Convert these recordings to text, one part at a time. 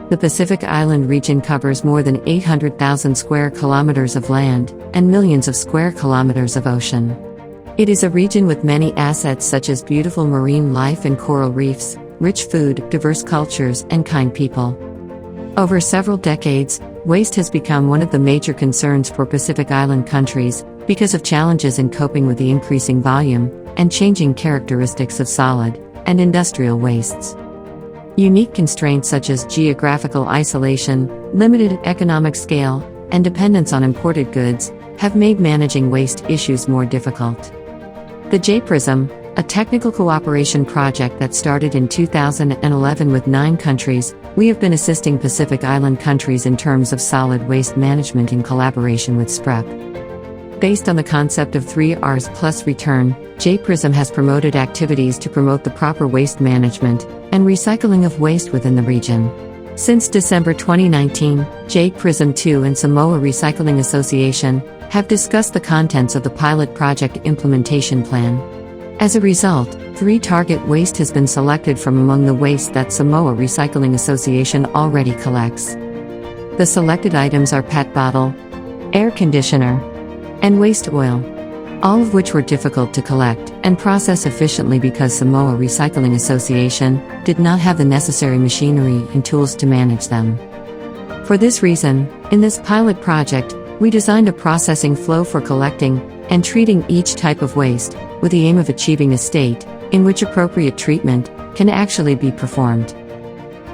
The Pacific Island region covers more than 800,000 square kilometers of land and millions of square kilometers of ocean. It is a region with many assets such as beautiful marine life and coral reefs, rich food, diverse cultures, and kind people. Over several decades, waste has become one of the major concerns for Pacific Island countries because of challenges in coping with the increasing volume and changing characteristics of solid and industrial wastes. Unique constraints such as geographical isolation, limited economic scale, and dependence on imported goods have made managing waste issues more difficult. The JPRISM, a technical cooperation project that started in 2011 with 9 countries, we have been assisting Pacific Island countries in terms of solid waste management in collaboration with SPREP. Based on the concept of 3 Rs plus return, JPRISM has promoted activities to promote the proper waste management and recycling of waste within the region. Since December 2019, JPRISM2 and Samoa Recycling Association have discussed the contents of the pilot project implementation plan. As a result, 3 target waste has been selected from among the waste that Samoa Recycling Association already collects. The selected items are PET bottle, air conditioner, and waste oil, all of which were difficult to collect and process efficiently because Samoa Recycling Association did not have the necessary machinery and tools to manage them. For this reason, in this pilot project, we designed a processing flow for collecting and treating each type of waste, with the aim of achieving a state in which appropriate treatment can actually be performed.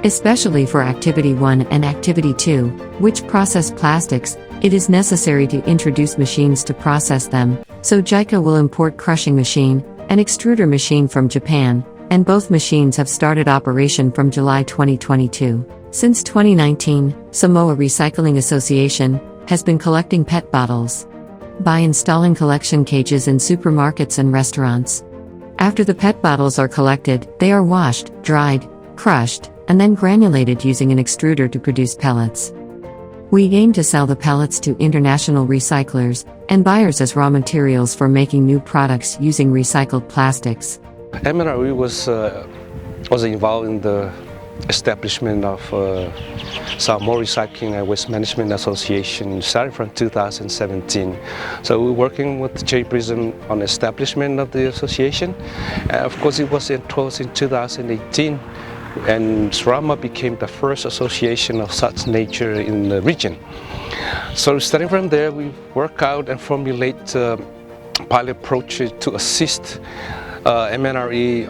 Especially for Activity 1 and Activity 2, which process plastics, it is necessary to introduce machines to process them, so JICA will import crushing machine and extruder machine from Japan, and both machines have started operation from July 2022. Since 2019, Samoa Recycling Association has been collecting PET bottles by installing collection cages in supermarkets and restaurants. After the PET bottles are collected, they are washed, dried, crushed, and then granulated using an extruder to produce pellets. We aim to sell the pellets to international recyclers and buyers as raw materials for making new products using recycled plastics. MNRE was involved in the establishment of Samoa Recycling and Waste Management Association starting from 2017. So we're working with JPRISM on establishment of the association. Of course, it was enforced in 2018, and SRAMA became the first association of such nature in the region. So starting from there, we work out and formulate pilot approaches to assist MNRE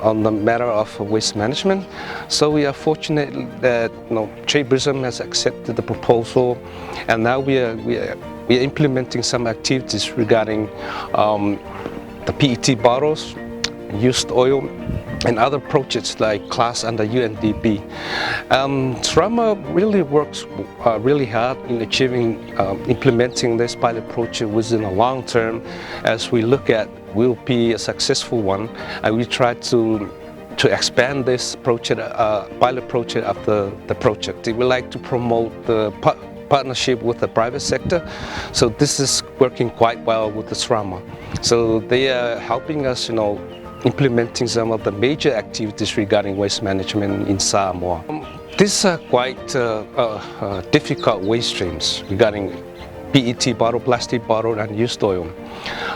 on the matter of waste management. So we are fortunate that JPRISM has accepted the proposal, and now we are implementing some activities regarding the PET bottles, used oil, and other projects like class under UNDP. SRAMA really works really hard in implementing this pilot project within a long term. As we look at, will be a successful one, and we try to expand this project, pilot project after the project. We like to promote the partnership with the private sector, so this is working quite well with the SRAMA. So they are helping us, implementing some of the major activities regarding waste management in Samoa. These are quite difficult waste streams regarding PET bottle, plastic bottle, and used oil.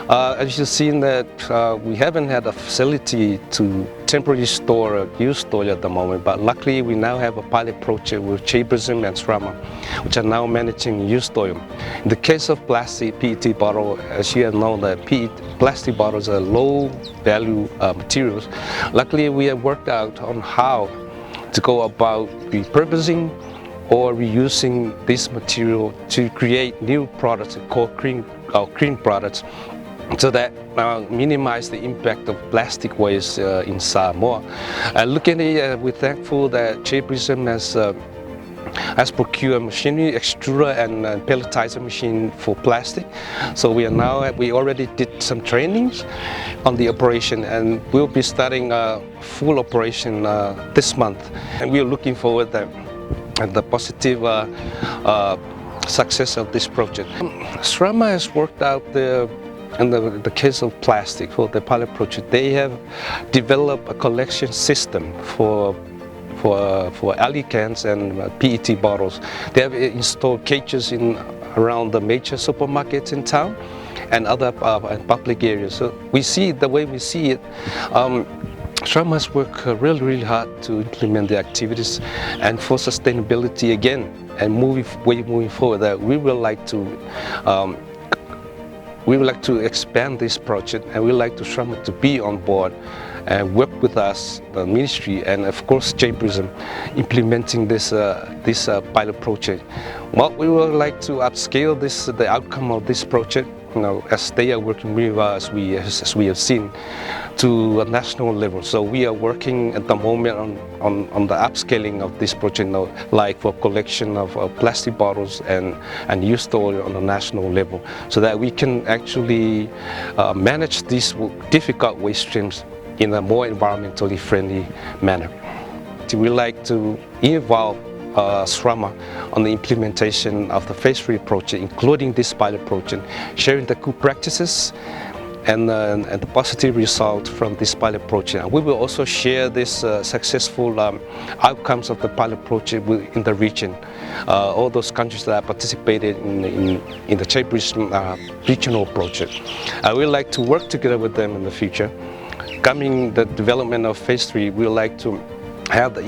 As you've seen that we haven't had a facility to temporarily store used oil at the moment, but luckily we now have a pilot project with JPRISM and SRAMA, which are now managing used oil. In the case of plastic PET bottle, as you know, that plastic bottles are low value materials. Luckily we have worked out on how to go about repurposing or reusing this material to create new products called green products, so that minimize the impact of plastic waste in Samoa. Looking at it, we're thankful that JPRISM has procured machinery, extruder and pelletizer machine for plastic. So we already did some trainings on the operation, and we'll be starting full operation this month. And we're looking forward to the positive success of this project. SRAMA has worked out in the case of plastic for the pilot project. They have developed a collection system for for alley cans and PET bottles. They have installed cages in around the major supermarkets in town and other public areas. So we see the way we see it. SRAM has worked really hard to implement the activities, and for sustainability again, and moving forward, that we would like to expand this project, and we would like to SRAM to be on board and work with us, the ministry, and of course JPRISM, implementing this pilot project. Well, we would like to upscale the outcome of this project, as they are working really well, as we have seen, to a national level. So we are working at the moment on the upscaling of this project, like for collection of plastic bottles and used oil on a national level, so that we can actually manage these difficult waste streams in a more environmentally friendly manner. We like to involve SRAM on the implementation of the Phase 3 project, including this pilot project, sharing the good practices and the positive result from this pilot project. And we will also share this successful outcomes of the pilot project in the region. All those countries that participated in the JPRISM regional project. I would like to work together with them in the future. Coming the development of Phase 3, we would like to have the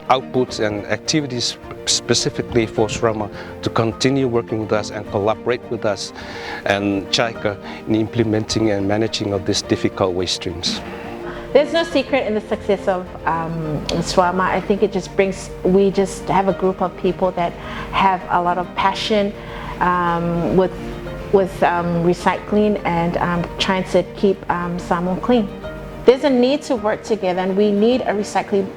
outputs and activities specifically for SRAM to continue working with us and collaborate with us and JICA in implementing and managing of these difficult waste streams. There's no secret in the success of SRAM. I think it just brings, we just have a group of people that have a lot of passion with recycling and trying to keep Samoa clean. There's a need to work together, and we need a recycling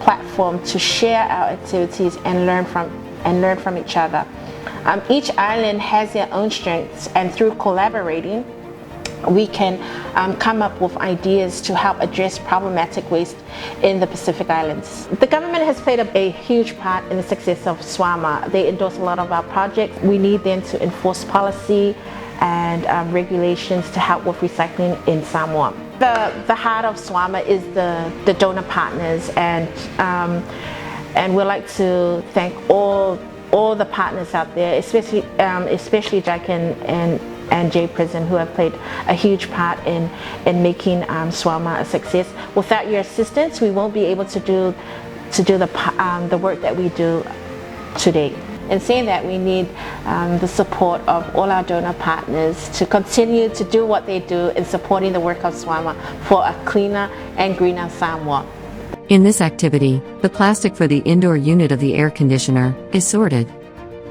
platform to share our activities and learn from each other. Each island has their own strengths, and through collaborating we can come up with ideas to help address problematic waste in the Pacific Islands. The government has played a huge part in the success of SRAM. They endorse a lot of our projects. We need them to enforce policy and regulations to help with recycling in Samoa. The heart of SRAM is the donor partners, and we'd like to thank all the partners out there, especially JICA and JPRISM, who have played a huge part in making SRAM a success. Without your assistance, we won't be able to do the work that we do today. In saying that, we need the support of all our donor partners to continue to do what they do in supporting the work of SRAM for a cleaner and greener Samoa. In this activity, the plastic for the indoor unit of the air conditioner is sorted,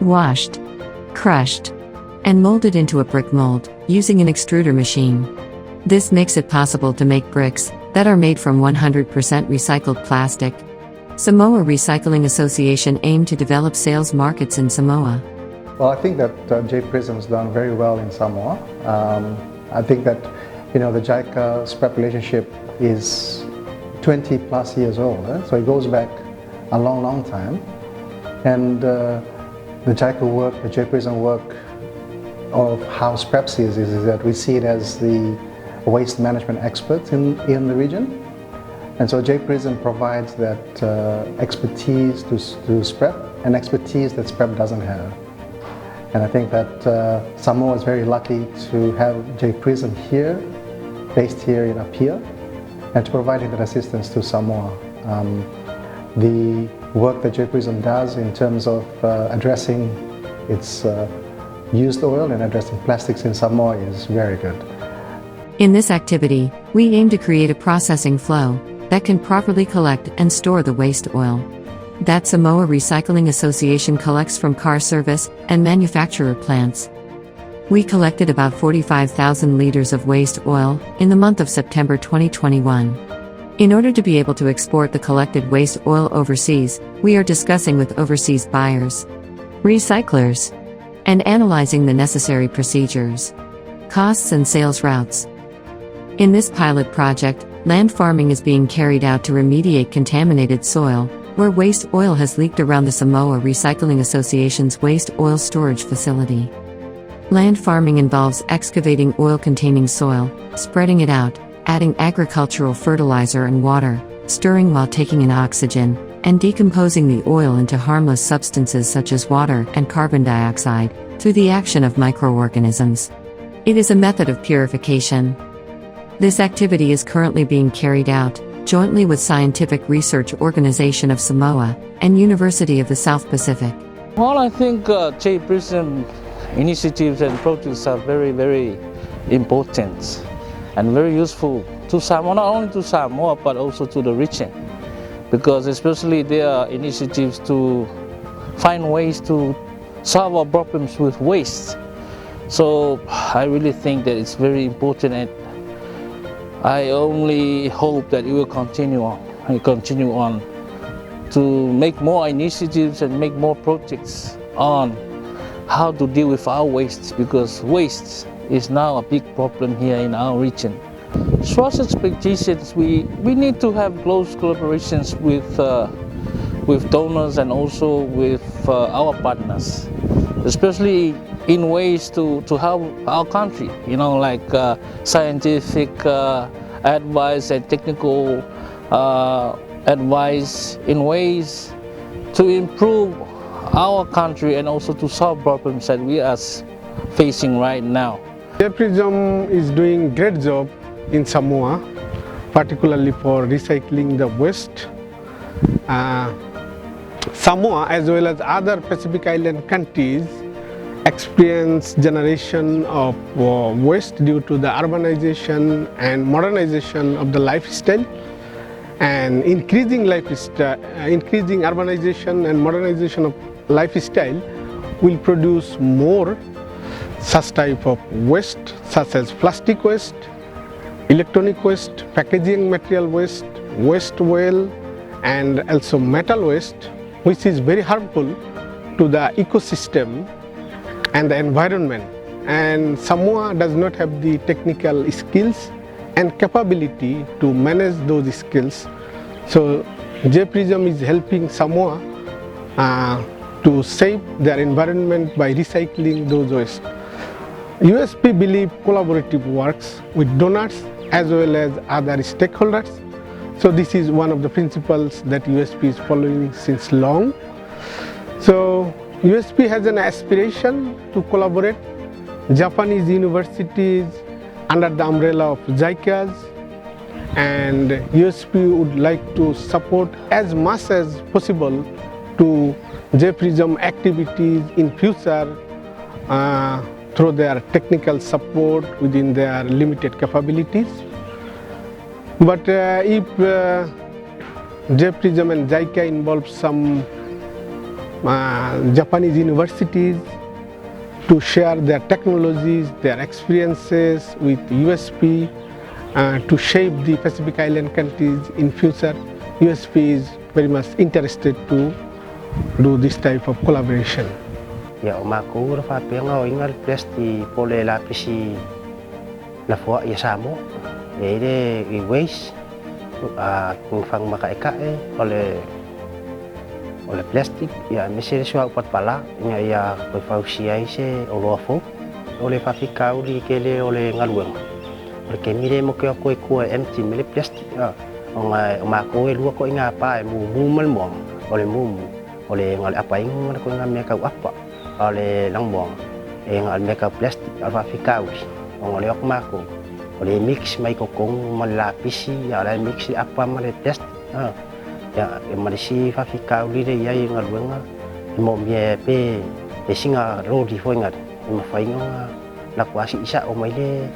washed, crushed, and molded into a brick mold using an extruder machine. This makes it possible to make bricks that are made from 100% recycled plastic. Samoa Recycling Association aimed to develop sales markets in Samoa. Well, I think that JPRISM has done very well in Samoa. I think that the JICA SPREP relationship is 20 plus years old, so it goes back a long time. And the JICA work, the JPRISM work of how SPREP sees is that we see it as the waste management experts in the region. And so JPRISM provides that expertise to SPREP, and expertise that SPREP doesn't have. And I think that Samoa is very lucky to have JPRISM here, based here in Apia, and to providing that assistance to Samoa. The work that JPRISM does in terms of addressing its used oil and addressing plastics in Samoa is very good. In this activity, we aim to create a processing flow that can properly collect and store the waste oil that Samoa Recycling Association collects from car service and manufacturer plants. We collected about 45,000 liters of waste oil in the month of September 2021. In order to be able to export the collected waste oil overseas, we are discussing with overseas buyers, recyclers, and analyzing the necessary procedures, costs and sales routes. In this pilot project, landfarming is being carried out to remediate contaminated soil, where waste oil has leaked around the Samoa Recycling Association's waste oil storage facility. Landfarming involves excavating oil-containing soil, spreading it out, adding agricultural fertilizer and water, stirring while taking in oxygen, and decomposing the oil into harmless substances such as water and carbon dioxide, through the action of microorganisms. It is a method of purification. This activity is currently being carried out, jointly with Scientific Research Organization of Samoa and University of the South Pacific. Well, I think JPRISM initiatives and projects are very, very important and very useful to Samoa, not only to Samoa but also to the region, because especially there are initiatives to find ways to solve our problems with waste. So I really think that it's very important, and I only hope that it will continue on to make more initiatives and make more projects on how to deal with our waste, because waste is now a big problem here in our region. As far as expectations, we need to have close collaborations with donors and also with our partners, especially in ways to help our country, like scientific advice and technical advice in ways to improve our country and also to solve problems that we are facing right now. JPRISM is doing a great job in Samoa, particularly for recycling the waste. Samoa, as well as other Pacific Island countries, experience generation of waste due to the urbanization and modernization of the lifestyle, and increasing urbanization and modernization of lifestyle will produce more such type of waste, such as plastic waste, electronic waste, packaging material waste, waste oil, and also metal waste, which is very harmful to the ecosystem and the environment. And Samoa does not have the technical skills and capability to manage those skills. So JPRISM is helping Samoa to save their environment by recycling those waste. USP believe collaborative works with donors as well as other stakeholders. So this is one of the principles that USP is following since long. So USP has an aspiration to collaborate Japanese universities under the umbrella of JICAs, and USP would like to support as much as possible to JPRISM activities in future through their technical support within their limited capabilities. But if JPRISM and JICA involve some Japanese universities to share their technologies, their experiences with USP to shape the Pacific Island countries in future, USP is very much interested to do this type of collaboration. Ya umaku rafa penga ingal plasti pole lapisi na fo ya samo ere I waste kung fang makaika oleh plastik ya mesir suak pot pala nya ya pefausia ise olofo oleh fafikau di kele oleh ngaluang porque mire mo ke ko empty mele plastik umaku lu ko inga pa mu malmom oleh ngal apa ing ko inga me ka apa oleh langbong ngal me ka plastik alfa fikau oleh ok mako oleh mix mai ko kong malapisi ya oleh mix apa male plastik ya malisi fafikau li de ya ngal wenga mo mie pe singa rodi fo ngal mo fainga la kwasi isa o mai le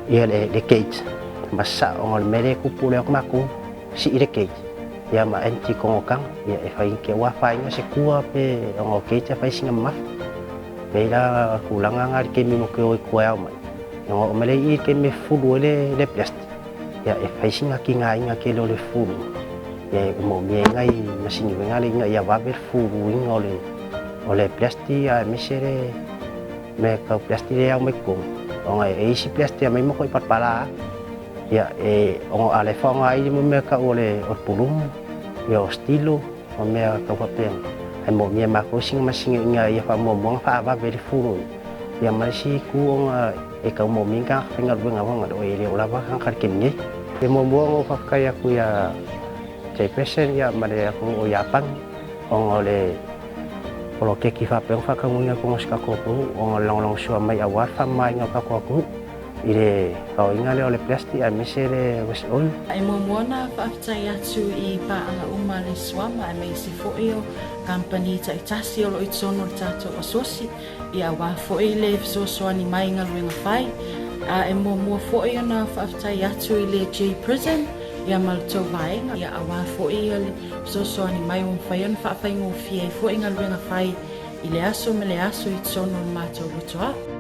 ya le cage masa ngol mere ku pule ok mako si ire cage ya ma anti kongokang ya fai ke wa fai nga se kuwa pe ngo ke cha fai singa ma pe la kulang nga ke mi mo ke o kuwa mai ngo mele I ke me fudu le plastic ya fai singa ki nga ke lo le fudu ya mo mi ngai masini nga le nga ya va ber fudu ngole ole plastic ya misere me ka plastic ya me ko ngai si plastic me mo ko pat pala ya ngo ale fa ngai mo me ka ole o pulum yo estilo o me ka papel ai mo me ma ko sing masing nga ya fa mo mo fa va very full ya ma si ku ka mo min ka ngal bu nga o ele ola ba kan kar kin ni E mua ngo whakakai aku ia JPRISM ia mare aku o Japan o ngole polo ke ki whapeng whakangunga ko ngos kakopu o long sua mai a warfa mai ngā kakopu ire kau inga le ole plastic a misere was all ai mo na whaafitai atu I paanga uma le swama e mei si fo'io company ta itasi o lo itsono tato o sosi I a wa fo'i le fisosoani mai ngā luenga whai a e mo fo'io na whaafitai atu I le JPRISM ia malto vaenga ia a wa fo'i le fisosoani mai o whaion whaafai ngō fie fo'i ngā luenga whai I le aso me le aso itsono mato rotoa.